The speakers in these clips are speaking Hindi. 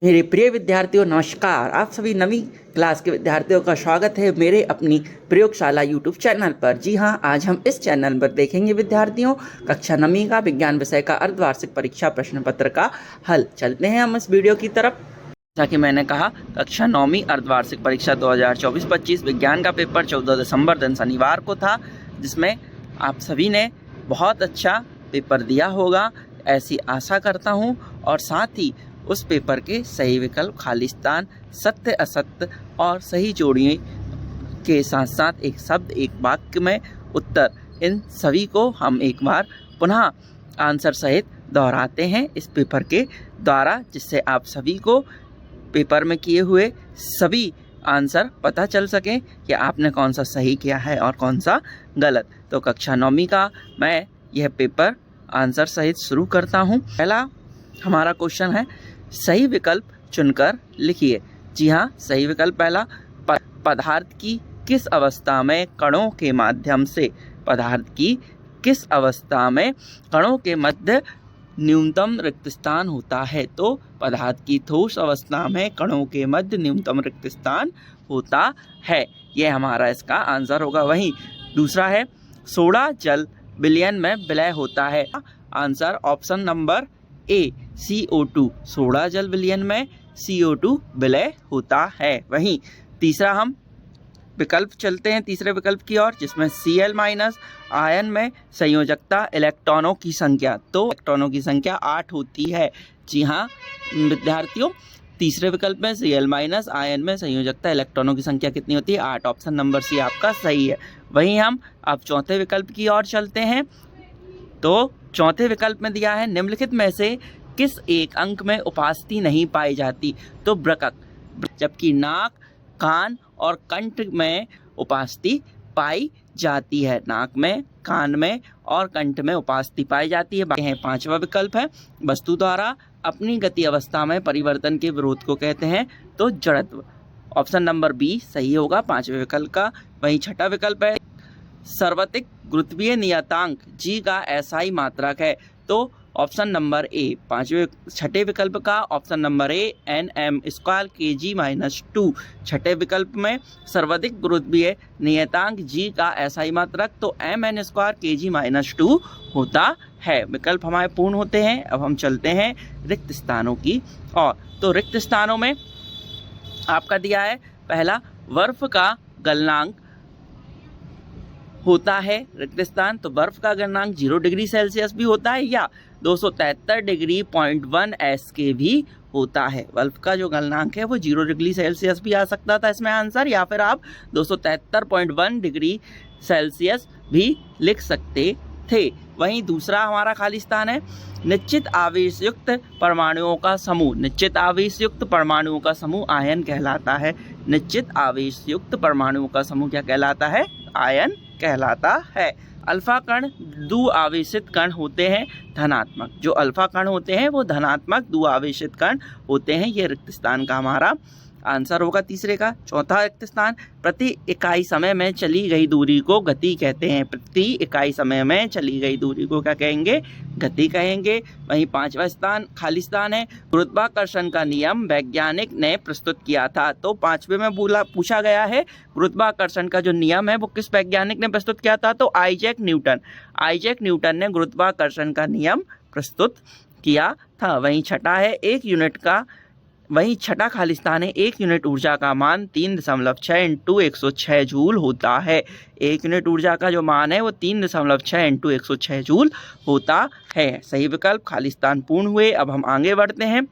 मेरे प्रिय विद्यार्थियों नमस्कार। आप सभी नवीं क्लास के विद्यार्थियों का स्वागत है मेरे अपनी प्रयोगशाला यूट्यूब चैनल पर। जी हाँ, आज हम इस चैनल पर देखेंगे विद्यार्थियों कक्षा 9वीं का विज्ञान विषय का अर्धवार्षिक परीक्षा प्रश्न पत्र का हल। चलते हैं हम इस वीडियो की तरफ। जैसा कि मैंने कहा, कक्षा 9वीं अर्धवार्षिक परीक्षा 2024-25 विज्ञान का पेपर 14 दिसंबर दिन शनिवार को था, जिसमें आप सभी ने बहुत अच्छा पेपर दिया होगा ऐसी आशा करता हूँ। और साथ ही उस पेपर के सही विकल्प, खाली स्थान, सत्य असत्य और सही जोड़ियों के साथ साथ एक शब्द एक वाक्य में उत्तर, इन सभी को हम एक बार पुनः आंसर सहित दोहराते हैं इस पेपर के द्वारा, जिससे आप सभी को पेपर में किए हुए सभी आंसर पता चल सके कि आपने कौन सा सही किया है और कौन सा गलत। तो कक्षा 9वीं का मैं यह पेपर आंसर सहित शुरू करता हूँ। पहला हमारा क्वेश्चन है, सही विकल्प चुनकर लिखिए। जी हाँ, सही विकल्प पहला, पदार्थ की किस अवस्था में कणों के माध्यम से, पदार्थ की किस अवस्था में कणों के मध्य न्यूनतम रिक्त स्थान होता है। तो पदार्थ की ठोस अवस्था में कणों के मध्य न्यूनतम रिक्त स्थान होता है, यह हमारा इसका आंसर होगा। वहीं दूसरा है, सोडा जल विलयन में विलय होता है। Answer option number A, CO2, soda जल विलयन में CO2 विलय होता है। वहीं तीसरा हम विकल्प चलते हैं तीसरे विकल्प की ओर, जिसमें Cl- आयन में संयोजकता इलेक्ट्रॉनों की संख्या, तो इलेक्ट्रॉनों की संख्या 8 होती है। जी हाँ विद्यार्थियों, तीसरे विकल्प में Cl- आयन में संयोजकता इलेक्ट्रॉनों की संख्या कितनी होती है? 8। ऑप्शन नंबर सी आपका सही है। वहीं हम अब चौथे विकल्प की ओर चलते हैं। तो चौथे विकल्प में दिया है, निम्नलिखित में से किस एक अंक में उपास्थि नहीं पाई जाती? तो ब्रकक, जबकि नाक, कान और कंठ में उपास्थि पाई जाती है। नाक में, कान में और कंठ में उपास्थि पाई जाती है। बाकी पांचवा विकल्प है, वस्तु द्वारा अपनी गति अवस्था में परिवर्तन के विरोध को कहते हैं तो जड़त्व। ऑप्शन नंबर बी सही होगा पांचवें विकल्प का। वहीं छठा विकल्प है, सर्वाधिक गुरुत्वीय नियतांक G का SI मात्रक है। तो ऑप्शन नंबर ए, छठे विकल्प का option number A, Nm² Kg-2। छठे विकल्प में सर्वाधिक गुरुत्वीय नियतांक G का SI मात्रक तो Mn² Kg-2 होता है। विकल्प हमारे पूर्ण होते हैं। अब हम चलते हैं रिक्त स्थानों की और। तो रिक्त स्थानों में आपका दिया है, पहला, बर्फ का गलनांक होता है रिक्त स्थान, तो बर्फ का गलनांक 0 डिग्री सेल्सियस भी होता है या 273 डिग्री 0.1 S के भी होता है। बर्फ का जो गलनांक है वो 0 डिग्री सेल्सियस भी आ सकता था इसमें आंसर, या फिर आप 273.1 डिग्री सेल्सियस भी लिख सकते थे। वहीं दूसरा हमारा खाली स्थान है, निश्चित आवेश युक्त परमाणुओं का समूह। निश्चित आवेश युक्त परमाणुओं का समूह आयन कहलाता है। निश्चित आवेश युक्त परमाणुओं का समूह क्या कहलाता है? आयन कहलाता है। अल्फा कण द्विआवेशित कण होते हैं धनात्मक। जो अल्फा कण होते हैं वो धनात्मक द्विआवेशित कण होते हैं। ये रिक्त स्थान का हमारा आंसर होगा तीसरे का। चौथा रिक्त स्थान, प्रति इकाई समय में चली गई दूरी को गति कहते हैं। प्रति इकाई समय में चली गई दूरी को क्या कहेंगे? गति कहेंगे। वहीं पांचवा स्थान खाली स्थान है, गुरुत्वाकर्षण का नियम वैज्ञानिक ने प्रस्तुत किया था। तो पांचवे में पूछा गया है, गुरुत्वाकर्षण का जो नियम है वो किस वैज्ञानिक ने प्रस्तुत किया था? तो आइजैक न्यूटन। आइजैक न्यूटन ने गुरुत्वाकर्षण का नियम प्रस्तुत किया था। वहीं छठा खाली स्थान है, 1 यूनिट ऊर्जा का मान 3.6 × 106 जूल होता है। 1 यूनिट ऊर्जा का जो मान है वो 3.6 × 106 जूल होता है। सही विकल्प खाली स्थान पूर्ण हुए। अब हम आगे बढ़ते हैं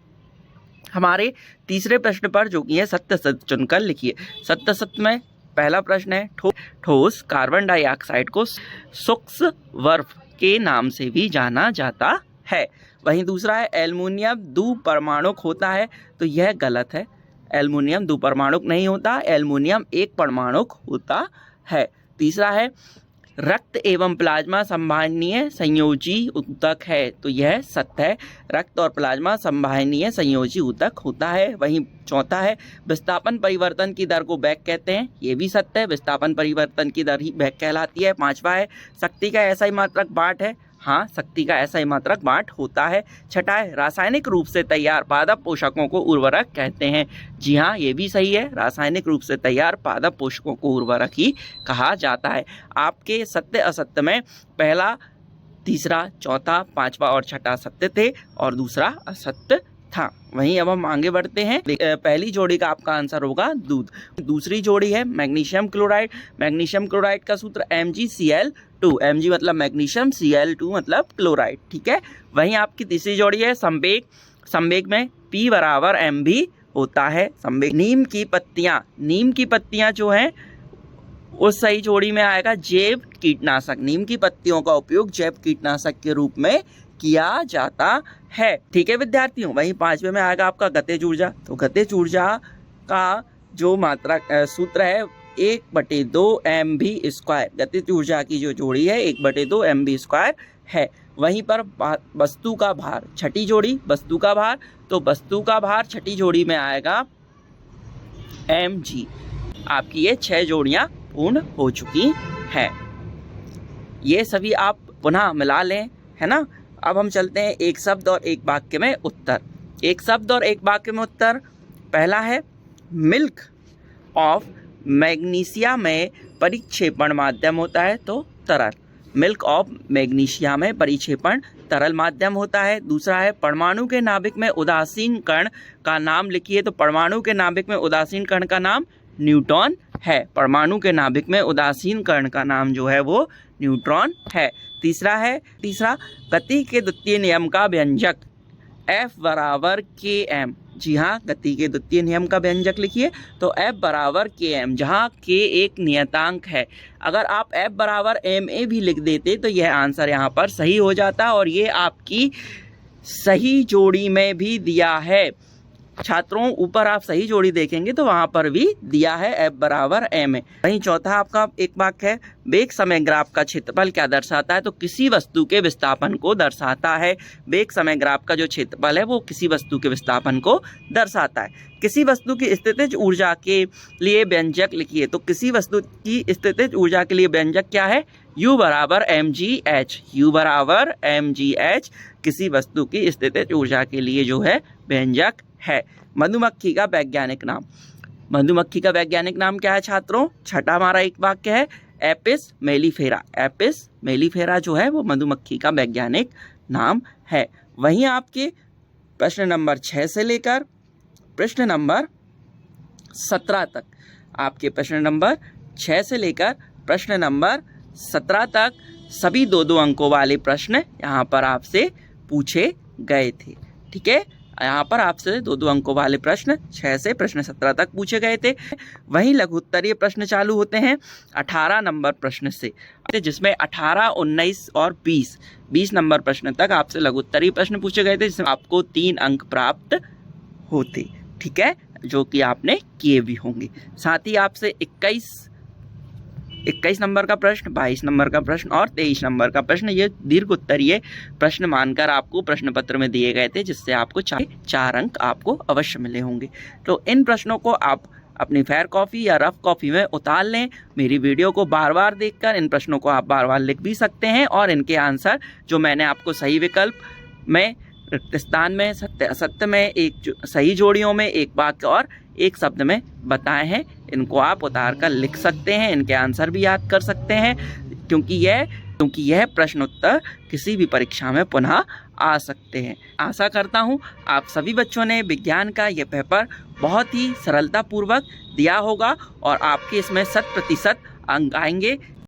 हमारे तीसरे प्रश्न पर, जो कि है सत्य सत्य चुनकर लिखिए। सत्य सत्य में पहला प्रश्न है, ठोस कार्बन डाइऑक्साइड को सूक्ष्म बर्फ के नाम से भी जाना जाता है। वहीं दूसरा है, एल्युमिनियम द्विपरमाणुक होता है। तो यह गलत है, एल्युमिनियम द्विपरमाणुक नहीं होता, एल्युमिनियम एक परमाणुक होता है। तीसरा है, रक्त एवं प्लाज्मा संवहनीय संयोजी ऊतक है। तो यह सत्य है, रक्त और प्लाज्मा संवहनीय संयोजी ऊतक होता है। वहीं चौथा है, विस्थापन परिवर्तन की दर को वेग कहते हैं। ये भी सत्य है, विस्थापन परिवर्तन की दर ही वेग कहलाती है। पांचवा है, शक्ति का ऐसा ही मात्रक वाट है। हाँ, शक्ति का ऐसा ही मात्रक बांट होता है। छठा है, रासायनिक रूप से तैयार पादप पोषकों को उर्वरक कहते हैं। जी हाँ, ये भी सही है, रासायनिक रूप से तैयार पादप पोषकों को उर्वरक ही कहा जाता है। आपके सत्य असत्य में पहला, तीसरा, चौथा, पांचवा और छठा सत्य थे और दूसरा असत्य था। वहीं अब हम आगे बढ़ते हैं। पहली जोड़ी का आपका आंसर होगा दूध। दूसरी जोड़ी है मैग्नीशियम क्लोराइड। मैग्नीशियम क्लोराइड का सूत्र MgCl2। Mg मतलब मैग्नीशियम, Cl2 मतलब क्लोराइड। ठीक है। वहीं आपकी तीसरी जोड़ी है संवेग। संवेग में P बराबर Mv होता है। संवेग। नीम की पत्तियां जो हैं उस सही जोड़ी में आएगा जैव कीटनाशक। नीम की पत्तियों का उपयोग जैव कीटनाशक के रूप में किया जाता है। ठीक है विद्यार्थियों। वहीं पांचवे में आएगा आपका गतिज ऊर्जा। तो गतिज ऊर्जा का जो मात्रा सूत्र है 1/2 mv²। गतिज ऊर्जा की जो जोड़ी है 1/2 mv² है। वहीं पर वस्तु का भार, छठी जोड़ी वस्तु का भार। तो वस्तु का भार छठी जोड़ी में आएगा mg। आपकी ये 6 जोड़ियां पूर्ण हो चुकी हैं। ये सभी आप पुनः मिला लें, है ना। अब हम चलते हैं एक शब्द और एक वाक्य में उत्तर। एक शब्द और एक वाक्य में उत्तर। पहला है मिल्क ऑफ मैग्नीशिया में परिक्षेपण माध्यम होता है तो तरल। मिल्क ऑफ मैग्नीशिया में परिक्षेपण तरल माध्यम होता है। दूसरा है परमाणु के नाभिक में उदासीन कण का नाम लिखिए। तो परमाणु के नाभिक में उदासीन कण का नाम न्यूट्रॉन है। परमाणु के नाभिक में उदासीन कण का नाम जो है वो न्यूट्रॉन है। तीसरा गति के द्वितीय नियम का व्यंजक F बराबर Km। जी हाँ, गति के द्वितीय नियम का व्यंजक लिखिए। तो F बराबर Km, जहाँ K एक नियतांक है। अगर आप F बराबर Ma भी लिख देते तो यह आंसर यहाँ पर सही हो जाता और ये आपकी सही जोड़ी में भी दिया है। छात्रों, ऊपर आप सही जोड़ी देखेंगे तो वहां पर भी दिया है F बराबर Ma। वहीं चौथा आपका एक वाक्य है वेग समय ग्राफ का क्षेत्रफल क्या दर्शाता है। तो किसी वस्तु के विस्थापन को दर्शाता है। वेग समय ग्राफ का जो क्षेत्रफल है वो किसी वस्तु के विस्थापन को दर्शाता है। किसी वस्तु की स्थितिज ऊर्जा के लिए व्यंजक लिखिए। तो किसी वस्तु की स्थितिज ऊर्जा के लिए व्यंजक क्या है? U बराबर mgh। U बराबर mgh किसी वस्तु की स्थितिज ऊर्जा के लिए जो है व्यंजक है। मधुमक्खी का वैज्ञानिक नाम। मधुमक्खी का वैज्ञानिक नाम क्या है छात्रों? छठा हमारा एक वाक्य है एपिस मेलिफेरा। एपिस मेलिफेरा जो है वो मधुमक्खी का वैज्ञानिक नाम है। वहीं आपके प्रश्न नंबर 6 से लेकर प्रश्न नंबर 17 तक, आपके प्रश्न नंबर 6 से लेकर प्रश्न नंबर 17 तक सभी 2-2 अंकों वाले प्रश्न यहाँ पर आपसे पूछे गए थे। ठीक है, यहाँ पर आपसे 2-2 अंकों वाले प्रश्न 6 से प्रश्न 17 तक पूछे गए थे। वहीं लघु उत्तरीय प्रश्न चालू होते हैं 18 नंबर प्रश्न से, जिसमें 18, 19 और 20 नंबर प्रश्न तक आपसे लघु उत्तरीय प्रश्न पूछे गए थे, जिसमें आपको 3 अंक प्राप्त होते। ठीक है, जो कि आपने किए भी होंगे। साथ ही आपसे 21 नंबर का प्रश्न, 22 नंबर का प्रश्न और 23 नंबर का प्रश्न, ये दीर्घ उत्तरीय प्रश्न मानकर आपको प्रश्न पत्र में दिए गए थे, जिससे आपको 4 अंक आपको अवश्य मिले होंगे। तो इन प्रश्नों को आप अपनी फेयर कॉपी या रफ कॉपी में उतार लें। मेरी वीडियो को बार बार देखकर इन प्रश्नों को आप बार बार लिख भी सकते हैं और इनके आंसर जो मैंने आपको सही विकल्प में, रिक्त स्थान में, सत्य असत्य में, एक सही जोड़ियों में, एक वाक्य और एक शब्द में बताए हैं, इनको आप उतार कर लिख सकते हैं। इनके आंसर भी याद कर सकते हैं, क्योंकि यह प्रश्न उत्तर किसी भी परीक्षा में पुनः आ सकते हैं। आशा करता हूं आप सभी बच्चों ने विज्ञान का यह पेपर बहुत ही सरलतापूर्वक दिया होगा और आपके इसमें 100% अंक आएंगे।